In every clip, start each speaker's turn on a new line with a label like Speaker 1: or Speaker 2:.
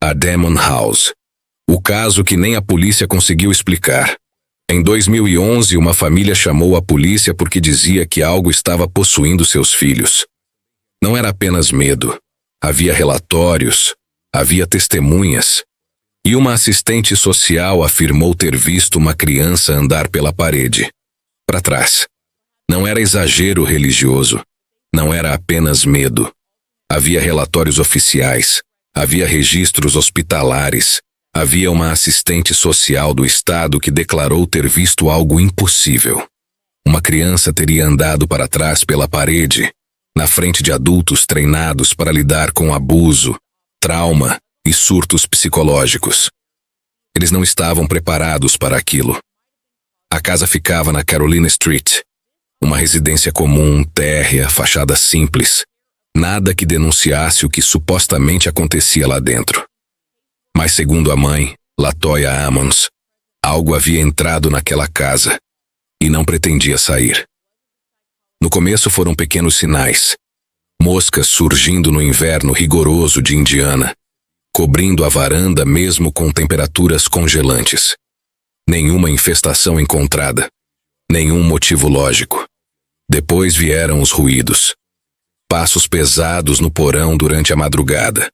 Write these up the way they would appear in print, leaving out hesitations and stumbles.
Speaker 1: A Demon House. O caso que nem a polícia conseguiu explicar. Em 2011, uma família chamou a polícia porque dizia que algo estava possuindo seus filhos. Não era apenas medo. Havia relatórios, havia testemunhas. E uma assistente social afirmou ter visto uma criança andar pela parede, para trás. Não era exagero religioso. Não era apenas medo. Havia relatórios oficiais. Havia registros hospitalares. Havia uma assistente social do estado que declarou ter visto algo impossível. Uma criança teria andado para trás pela parede, na frente de adultos treinados para lidar com abuso, trauma e surtos psicológicos. Eles não estavam preparados para aquilo. A casa ficava na Carolina Street, uma residência comum, térrea, fachada simples. Nada que denunciasse o que supostamente acontecia lá dentro. Mas segundo a mãe, Latoya Ammons, algo havia entrado naquela casa e não pretendia sair. No começo foram pequenos sinais. Moscas surgindo no inverno rigoroso de Indiana, cobrindo a varanda mesmo com temperaturas congelantes. Nenhuma infestação encontrada. Nenhum motivo lógico. Depois vieram os ruídos. Passos pesados no porão durante a madrugada.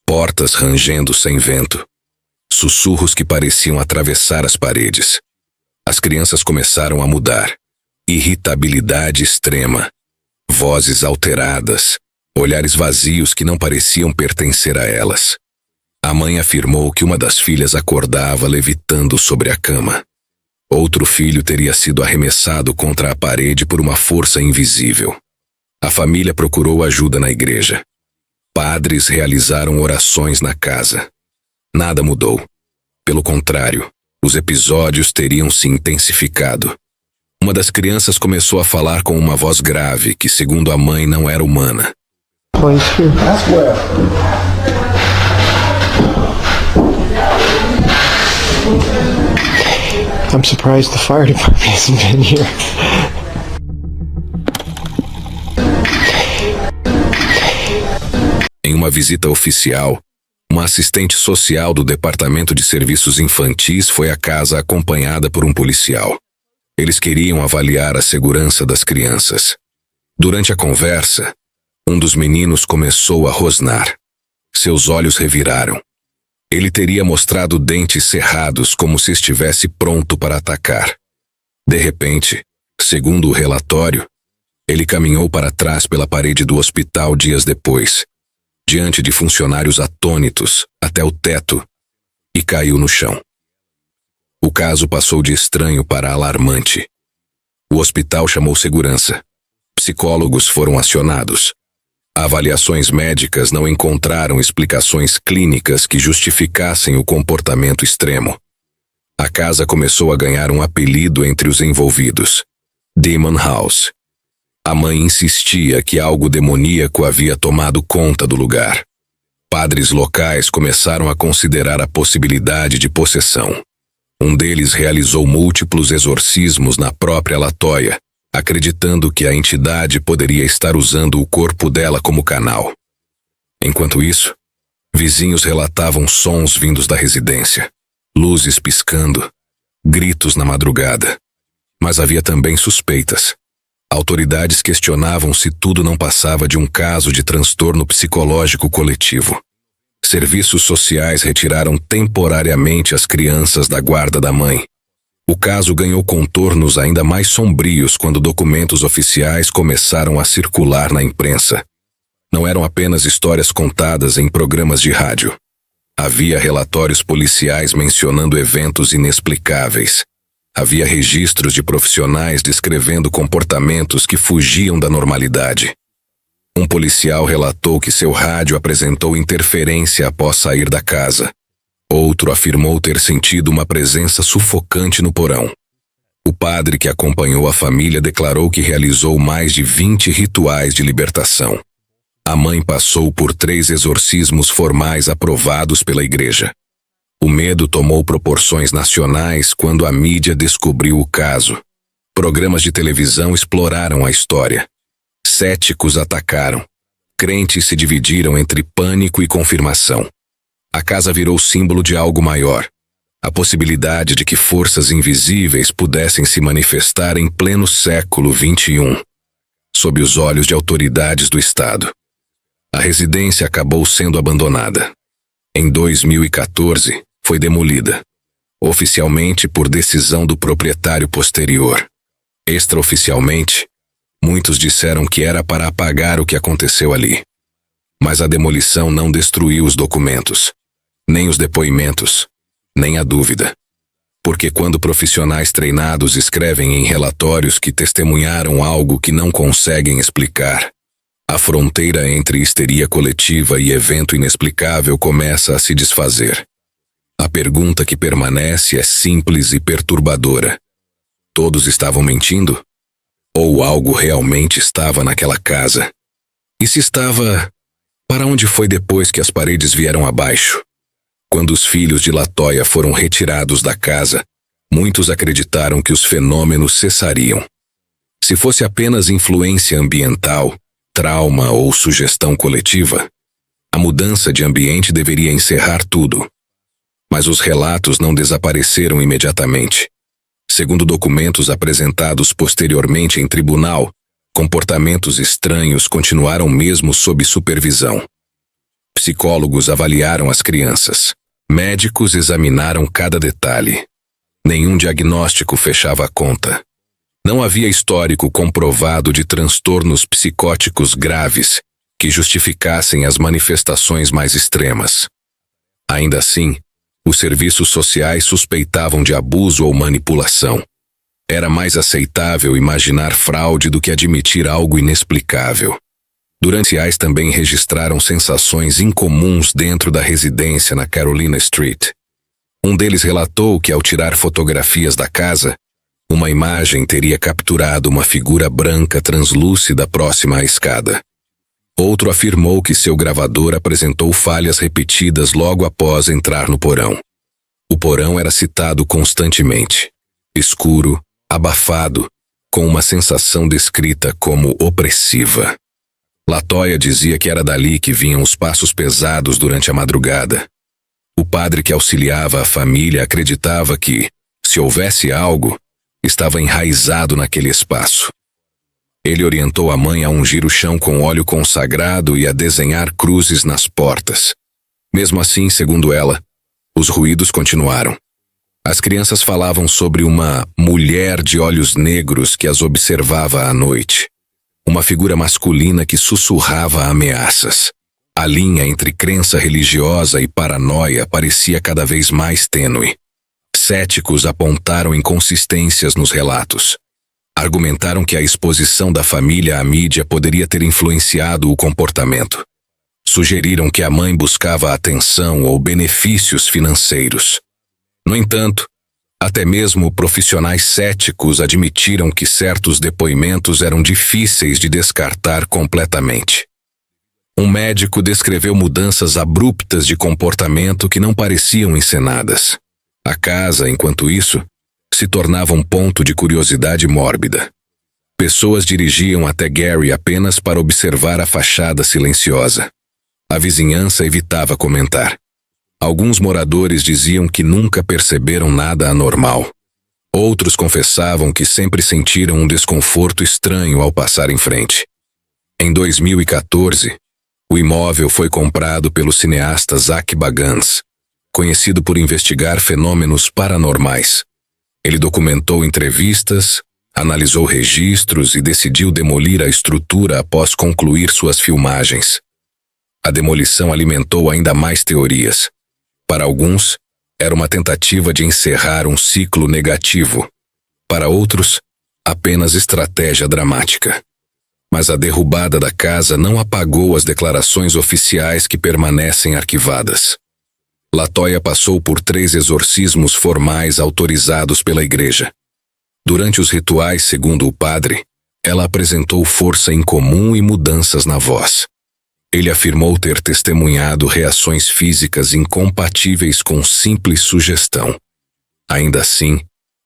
Speaker 1: Portas rangendo sem vento. Sussurros que pareciam atravessar as paredes. As crianças começaram a mudar. Irritabilidade extrema. Vozes alteradas. Olhares vazios que não pareciam pertencer a elas. A mãe afirmou que uma das filhas acordava levitando sobre a cama. Outro filho teria sido arremessado contra a parede por uma força invisível. A família procurou ajuda na igreja. Padres realizaram orações na casa. Nada mudou. Pelo contrário, os episódios teriam se intensificado. Uma das crianças começou a falar com uma voz grave que, segundo a mãe, não era humana.
Speaker 2: I'm surprised the fire department hasn't been here.
Speaker 1: Em uma visita oficial, uma assistente social do Departamento de Serviços Infantis foi à casa acompanhada por um policial. Eles queriam avaliar a segurança das crianças. Durante a conversa, um dos meninos começou a rosnar. Seus olhos reviraram. Ele teria mostrado dentes cerrados como se estivesse pronto para atacar. De repente, segundo o relatório, ele caminhou para trás pela parede do hospital dias depois, diante de funcionários atônitos, até o teto, e caiu no chão. O caso passou de estranho para alarmante. O hospital chamou segurança. Psicólogos foram acionados. Avaliações médicas não encontraram explicações clínicas que justificassem o comportamento extremo. A casa começou a ganhar um apelido entre os envolvidos: Demon House. A mãe insistia que algo demoníaco havia tomado conta do lugar. Padres locais começaram a considerar a possibilidade de possessão. Um deles realizou múltiplos exorcismos na própria Latoya, acreditando que a entidade poderia estar usando o corpo dela como canal. Enquanto isso, vizinhos relatavam sons vindos da residência, luzes piscando, gritos na madrugada. Mas havia também suspeitas. Autoridades questionavam se tudo não passava de um caso de transtorno psicológico coletivo. Serviços sociais retiraram temporariamente as crianças da guarda da mãe. O caso ganhou contornos ainda mais sombrios quando documentos oficiais começaram a circular na imprensa. Não eram apenas histórias contadas em programas de rádio. Havia relatórios policiais mencionando eventos inexplicáveis. Havia registros de profissionais descrevendo comportamentos que fugiam da normalidade. Um policial relatou que seu rádio apresentou interferência após sair da casa. Outro afirmou ter sentido uma presença sufocante no porão. O padre que acompanhou a família declarou que realizou mais de 20 rituais de libertação. A mãe passou por 3 exorcismos formais aprovados pela igreja. O medo tomou proporções nacionais quando a mídia descobriu o caso. Programas de televisão exploraram a história. Céticos atacaram. Crentes se dividiram entre pânico e confirmação. A casa virou símbolo de algo maior. A possibilidade de que forças invisíveis pudessem se manifestar em pleno século XXI, sob os olhos de autoridades do Estado. A residência acabou sendo abandonada. Em 2014, foi demolida, oficialmente por decisão do proprietário posterior. Extraoficialmente, muitos disseram que era para apagar o que aconteceu ali. Mas a demolição não destruiu os documentos, nem os depoimentos, nem a dúvida. Porque quando profissionais treinados escrevem em relatórios que testemunharam algo que não conseguem explicar, a fronteira entre histeria coletiva e evento inexplicável começa a se desfazer. A pergunta que permanece é simples e perturbadora. Todos estavam mentindo? Ou algo realmente estava naquela casa? E se estava, para onde foi depois que as paredes vieram abaixo? Quando os filhos de LaToya foram retirados da casa, muitos acreditaram que os fenômenos cessariam. Se fosse apenas influência ambiental, trauma ou sugestão coletiva, a mudança de ambiente deveria encerrar tudo. Mas os relatos não desapareceram imediatamente. Segundo documentos apresentados posteriormente em tribunal, comportamentos estranhos continuaram mesmo sob supervisão. Psicólogos avaliaram as crianças. Médicos examinaram cada detalhe. Nenhum diagnóstico fechava a conta. Não havia histórico comprovado de transtornos psicóticos graves que justificassem as manifestações mais extremas. Ainda assim, os serviços sociais suspeitavam de abuso ou manipulação. Era mais aceitável imaginar fraude do que admitir algo inexplicável. Durante anos também registraram sensações incomuns dentro da residência na Carolina Street. Um deles relatou que, ao tirar fotografias da casa, uma imagem teria capturado uma figura branca translúcida próxima à escada. Outro afirmou que seu gravador apresentou falhas repetidas logo após entrar no porão. O porão era citado constantemente. Escuro, abafado, com uma sensação descrita como opressiva. LaToya dizia que era dali que vinham os passos pesados durante a madrugada. O padre que auxiliava a família acreditava que, se houvesse algo, estava enraizado naquele espaço. Ele orientou a mãe a ungir o chão com óleo consagrado e a desenhar cruzes nas portas. Mesmo assim, segundo ela, os ruídos continuaram. As crianças falavam sobre uma mulher de olhos negros que as observava à noite. Uma figura masculina que sussurrava ameaças. A linha entre crença religiosa e paranoia parecia cada vez mais tênue. Céticos apontaram inconsistências nos relatos. Argumentaram que a exposição da família à mídia poderia ter influenciado o comportamento. Sugeriram que a mãe buscava atenção ou benefícios financeiros. No entanto, até mesmo profissionais céticos admitiram que certos depoimentos eram difíceis de descartar completamente. Um médico descreveu mudanças abruptas de comportamento que não pareciam encenadas. A casa, enquanto isso, se tornava um ponto de curiosidade mórbida. Pessoas dirigiam até Gary apenas para observar a fachada silenciosa. A vizinhança evitava comentar. Alguns moradores diziam que nunca perceberam nada anormal. Outros confessavam que sempre sentiram um desconforto estranho ao passar em frente. Em 2014, o imóvel foi comprado pelo cineasta Zach Bagans, conhecido por investigar fenômenos paranormais. Ele documentou entrevistas, analisou registros e decidiu demolir a estrutura após concluir suas filmagens. A demolição alimentou ainda mais teorias. Para alguns, era uma tentativa de encerrar um ciclo negativo. Para outros, apenas estratégia dramática. Mas a derrubada da casa não apagou as declarações oficiais que permanecem arquivadas. LaToya passou por 3 exorcismos formais autorizados pela igreja. Durante os rituais, segundo o padre, ela apresentou força incomum e mudanças na voz. Ele afirmou ter testemunhado reações físicas incompatíveis com simples sugestão. Ainda assim,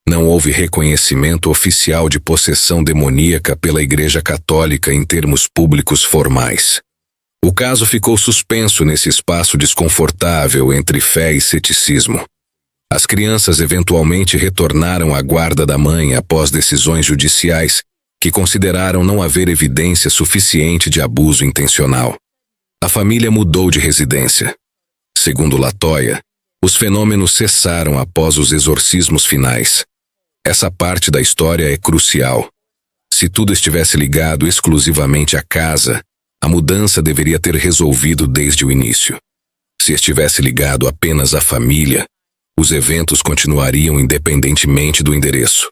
Speaker 1: não houve reconhecimento oficial de possessão demoníaca pela Igreja Católica em termos públicos formais. O caso ficou suspenso nesse espaço desconfortável entre fé e ceticismo. As crianças eventualmente retornaram à guarda da mãe após decisões judiciais que consideraram não haver evidência suficiente de abuso intencional. A família mudou de residência. Segundo Latoya, os fenômenos cessaram após os exorcismos finais. Essa parte da história é crucial. Se tudo estivesse ligado exclusivamente à casa, a mudança deveria ter resolvido desde o início. Se estivesse ligado apenas à família, os eventos continuariam independentemente do endereço.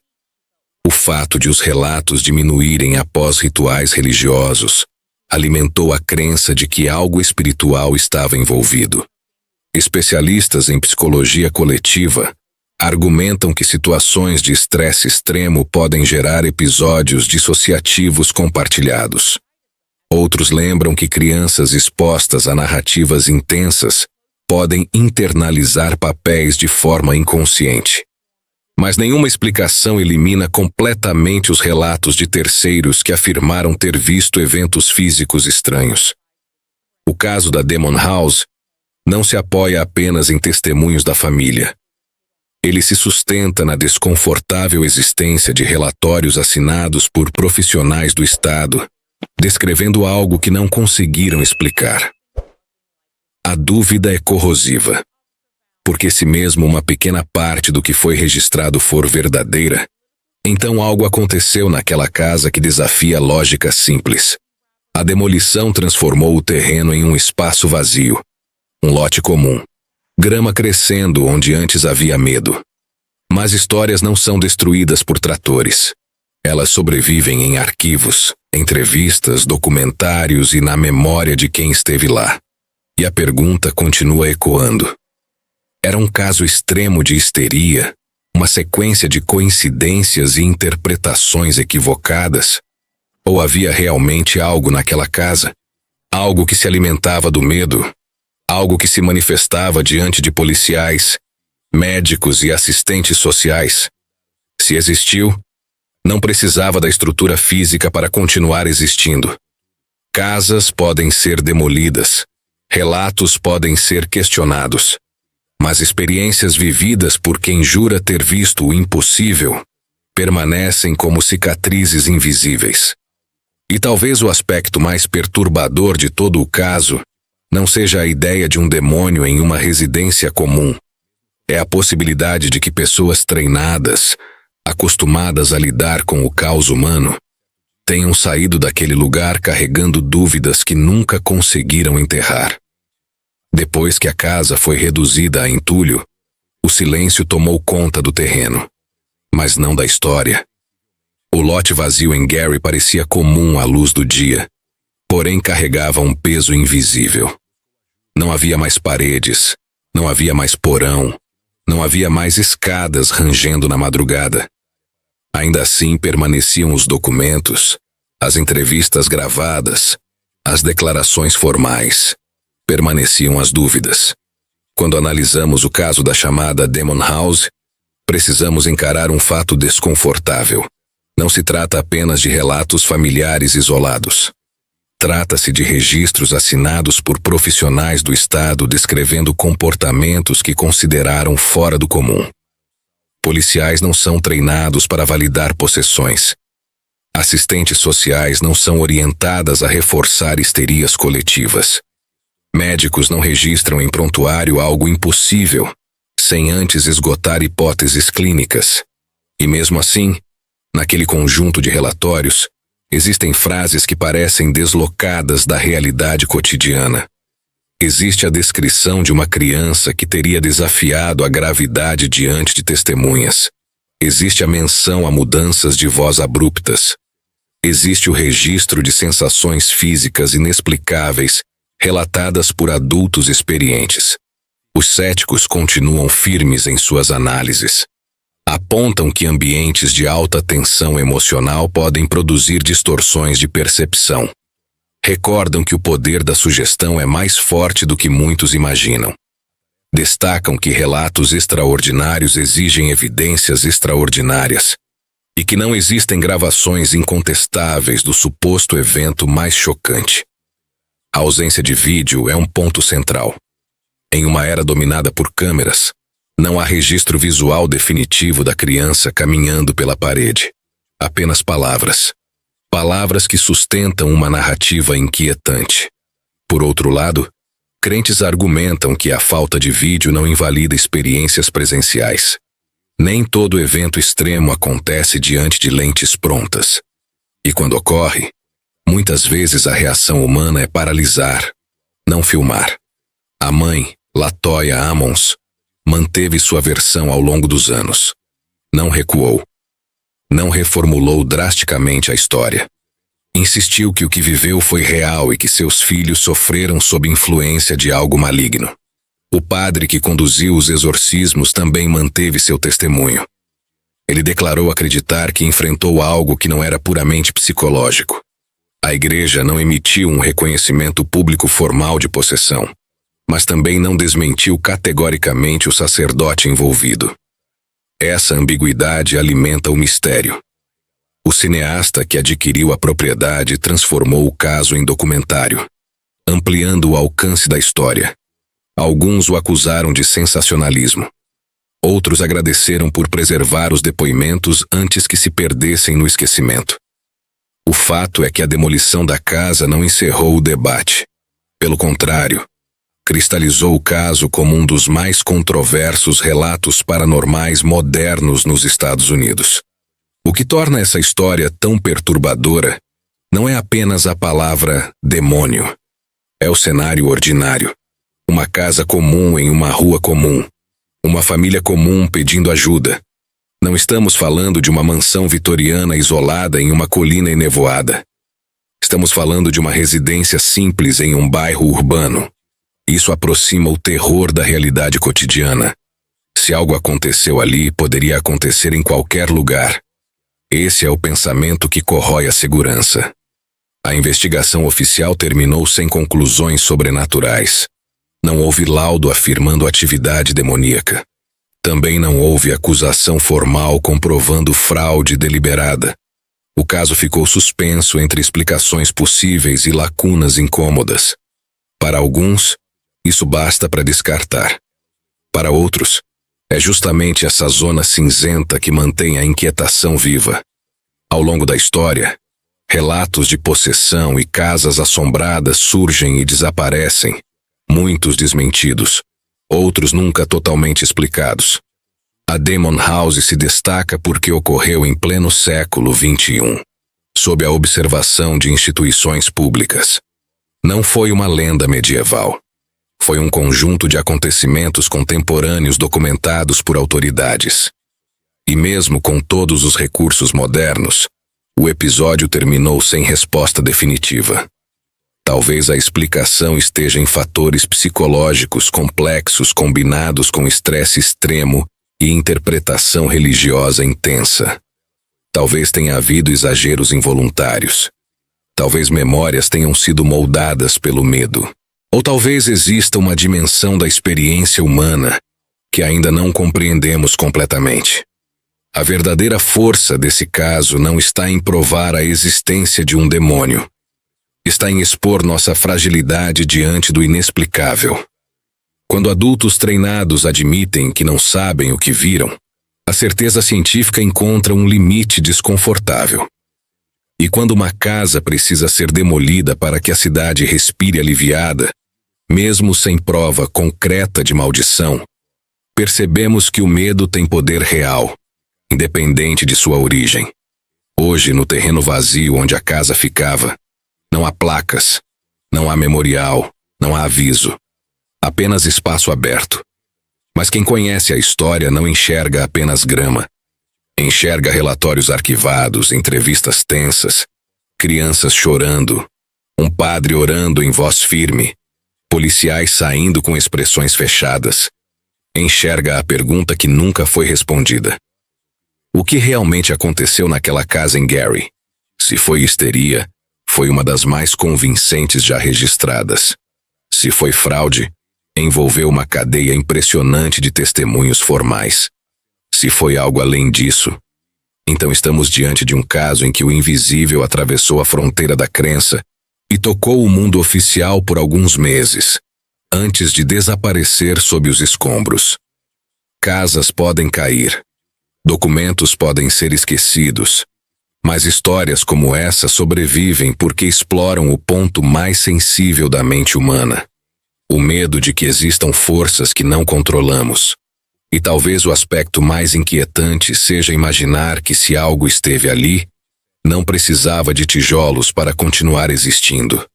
Speaker 1: O fato de os relatos diminuírem após rituais religiosos alimentou a crença de que algo espiritual estava envolvido. Especialistas em psicologia coletiva argumentam que situações de estresse extremo podem gerar episódios dissociativos compartilhados. Outros lembram que crianças expostas a narrativas intensas podem internalizar papéis de forma inconsciente. Mas nenhuma explicação elimina completamente os relatos de terceiros que afirmaram ter visto eventos físicos estranhos. O caso da Demon House não se apoia apenas em testemunhos da família. Ele se sustenta na desconfortável existência de relatórios assinados por profissionais do Estado, descrevendo algo que não conseguiram explicar. A dúvida é corrosiva, porque se mesmo uma pequena parte do que foi registrado for verdadeira, então algo aconteceu naquela casa que desafia a lógica simples. A demolição transformou o terreno em um espaço vazio, um lote comum, grama crescendo onde antes havia medo. Mas histórias não são destruídas por tratores. Elas sobrevivem em arquivos, entrevistas, documentários e na memória de quem esteve lá. E a pergunta continua ecoando. Era um caso extremo de histeria, uma sequência de coincidências e interpretações equivocadas? Ou havia realmente algo naquela casa? Algo que se alimentava do medo? Algo que se manifestava diante de policiais, médicos e assistentes sociais? Se existiu, não precisava da estrutura física para continuar existindo. Casas podem ser demolidas, relatos podem ser questionados, mas experiências vividas por quem jura ter visto o impossível permanecem como cicatrizes invisíveis. E talvez o aspecto mais perturbador de todo o caso não seja a ideia de um demônio em uma residência comum. É a possibilidade de que pessoas treinadas, acostumadas a lidar com o caos humano, tenham saído daquele lugar carregando dúvidas que nunca conseguiram enterrar. Depois que a casa foi reduzida a entulho, o silêncio tomou conta do terreno, mas não da história. O lote vazio em Gary parecia comum à luz do dia, porém carregava um peso invisível. Não havia mais paredes, não havia mais porão, não havia mais escadas rangendo na madrugada. Ainda assim permaneciam os documentos, as entrevistas gravadas, as declarações formais. Permaneciam as dúvidas. Quando analisamos o caso da chamada Demon House, precisamos encarar um fato desconfortável. Não se trata apenas de relatos familiares isolados. Trata-se de registros assinados por profissionais do Estado descrevendo comportamentos que consideraram fora do comum. Policiais não são treinados para validar possessões. Assistentes sociais não são orientadas a reforçar histerias coletivas. Médicos não registram em prontuário algo impossível, sem antes esgotar hipóteses clínicas. E mesmo assim, naquele conjunto de relatórios, existem frases que parecem deslocadas da realidade cotidiana. Existe a descrição de uma criança que teria desafiado a gravidade diante de testemunhas. Existe a menção a mudanças de voz abruptas. Existe o registro de sensações físicas inexplicáveis relatadas por adultos experientes. Os céticos continuam firmes em suas análises. Apontam que ambientes de alta tensão emocional podem produzir distorções de percepção. Recordam que o poder da sugestão é mais forte do que muitos imaginam. Destacam que relatos extraordinários exigem evidências extraordinárias e que não existem gravações incontestáveis do suposto evento mais chocante. A ausência de vídeo é um ponto central. Em uma era dominada por câmeras, não há registro visual definitivo da criança caminhando pela parede. Apenas palavras. Palavras que sustentam uma narrativa inquietante. Por outro lado, crentes argumentam que a falta de vídeo não invalida experiências presenciais. Nem todo evento extremo acontece diante de lentes prontas. E quando ocorre, muitas vezes a reação humana é paralisar, não filmar. A mãe, Latoya Ammons, manteve sua versão ao longo dos anos. Não recuou. Não reformulou drasticamente a história. Insistiu que o que viveu foi real e que seus filhos sofreram sob influência de algo maligno. O padre que conduziu os exorcismos também manteve seu testemunho. Ele declarou acreditar que enfrentou algo que não era puramente psicológico. A igreja não emitiu um reconhecimento público formal de possessão, mas também não desmentiu categoricamente o sacerdote envolvido. Essa ambiguidade alimenta o mistério. O cineasta que adquiriu a propriedade transformou o caso em documentário, ampliando o alcance da história. Alguns o acusaram de sensacionalismo. Outros agradeceram por preservar os depoimentos antes que se perdessem no esquecimento. O fato é que a demolição da casa não encerrou o debate. Pelo contrário, cristalizou o caso como um dos mais controversos relatos paranormais modernos nos Estados Unidos. O que torna essa história tão perturbadora não é apenas a palavra demônio. É o cenário ordinário. Uma casa comum em uma rua comum. Uma família comum pedindo ajuda. Não estamos falando de uma mansão vitoriana isolada em uma colina enevoada. Estamos falando de uma residência simples em um bairro urbano. Isso aproxima o terror da realidade cotidiana. Se algo aconteceu ali, poderia acontecer em qualquer lugar. Esse é o pensamento que corrói a segurança. A investigação oficial terminou sem conclusões sobrenaturais. Não houve laudo afirmando atividade demoníaca. Também não houve acusação formal comprovando fraude deliberada. O caso ficou suspenso entre explicações possíveis e lacunas incômodas. Para alguns, isso basta para descartar. Para outros, é justamente essa zona cinzenta que mantém a inquietação viva. Ao longo da história, relatos de possessão e casas assombradas surgem e desaparecem, muitos desmentidos, outros nunca totalmente explicados. A Demon House se destaca porque ocorreu em pleno século XXI, sob a observação de instituições públicas. Não foi uma lenda medieval. Foi um conjunto de acontecimentos contemporâneos documentados por autoridades. E mesmo com todos os recursos modernos, o episódio terminou sem resposta definitiva. Talvez a explicação esteja em fatores psicológicos complexos combinados com estresse extremo e interpretação religiosa intensa. Talvez tenha havido exageros involuntários. Talvez memórias tenham sido moldadas pelo medo. Ou talvez exista uma dimensão da experiência humana que ainda não compreendemos completamente. A verdadeira força desse caso não está em provar a existência de um demônio. Está em expor nossa fragilidade diante do inexplicável. Quando adultos treinados admitem que não sabem o que viram, a certeza científica encontra um limite desconfortável. E quando uma casa precisa ser demolida para que a cidade respire aliviada, mesmo sem prova concreta de maldição, percebemos que o medo tem poder real, independente de sua origem. Hoje, no terreno vazio onde a casa ficava, não há placas, não há memorial, não há aviso. Apenas espaço aberto. Mas quem conhece a história não enxerga apenas grama. Enxerga relatórios arquivados, entrevistas tensas, crianças chorando, um padre orando em voz firme, policiais saindo com expressões fechadas. Enxerga a pergunta que nunca foi respondida. O que realmente aconteceu naquela casa em Gary? Se foi histeria, foi uma das mais convincentes já registradas. Se foi fraude, envolveu uma cadeia impressionante de testemunhos formais. Se foi algo além disso, então estamos diante de um caso em que o invisível atravessou a fronteira da crença e tocou o mundo oficial por alguns meses, antes de desaparecer sob os escombros. Casas podem cair, documentos podem ser esquecidos, mas histórias como essa sobrevivem porque exploram o ponto mais sensível da mente humana: o medo de que existam forças que não controlamos. E talvez o aspecto mais inquietante seja imaginar que, se algo esteve ali, não precisava de tijolos para continuar existindo.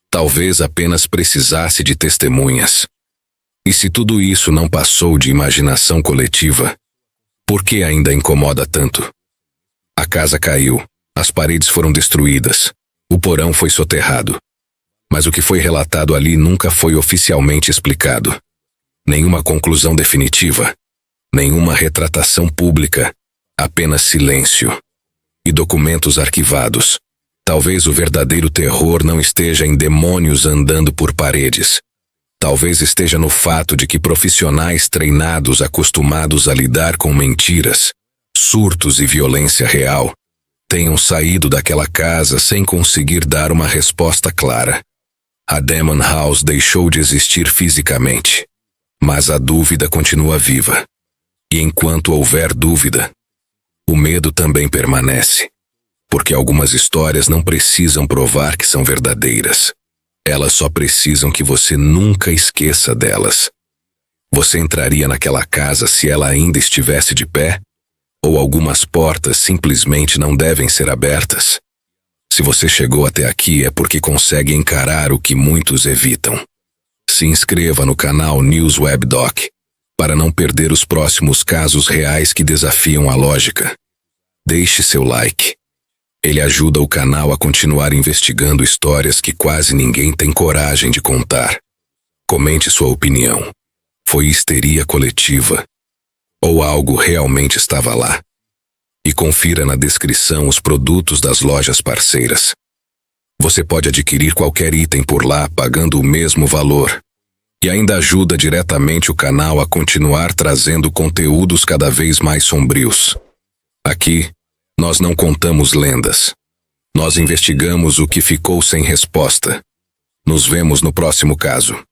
Speaker 1: Talvez apenas precisasse de testemunhas. E se tudo isso não passou de imaginação coletiva, por que ainda incomoda tanto? A casa caiu, as paredes foram destruídas, o porão foi soterrado. Mas o que foi relatado ali nunca foi oficialmente explicado. Nenhuma conclusão definitiva, nenhuma retratação pública, apenas silêncio. E documentos arquivados. Talvez o verdadeiro terror não esteja em demônios andando por paredes. Talvez esteja no fato de que profissionais treinados, acostumados a lidar com mentiras, surtos e violência real, tenham saído daquela casa sem conseguir dar uma resposta clara. A Demon House deixou de existir fisicamente, mas a dúvida continua viva. E enquanto houver dúvida, o medo também permanece, porque algumas histórias não precisam provar que são verdadeiras. Elas só precisam que você nunca esqueça delas. Você entraria naquela casa se ela ainda estivesse de pé? Ou algumas portas simplesmente não devem ser abertas? Se você chegou até aqui é porque consegue encarar o que muitos evitam. Se inscreva no canal News Web Doc para não perder os próximos casos reais que desafiam a lógica. Deixe seu like. Ele ajuda o canal a continuar investigando histórias que quase ninguém tem coragem de contar. Comente sua opinião. Foi histeria coletiva? Ou algo realmente estava lá? E confira na descrição os produtos das lojas parceiras. Você pode adquirir qualquer item por lá pagando o mesmo valor. E ainda ajuda diretamente o canal a continuar trazendo conteúdos cada vez mais sombrios. Aqui, nós não contamos lendas. Nós investigamos o que ficou sem resposta. Nos vemos no próximo caso.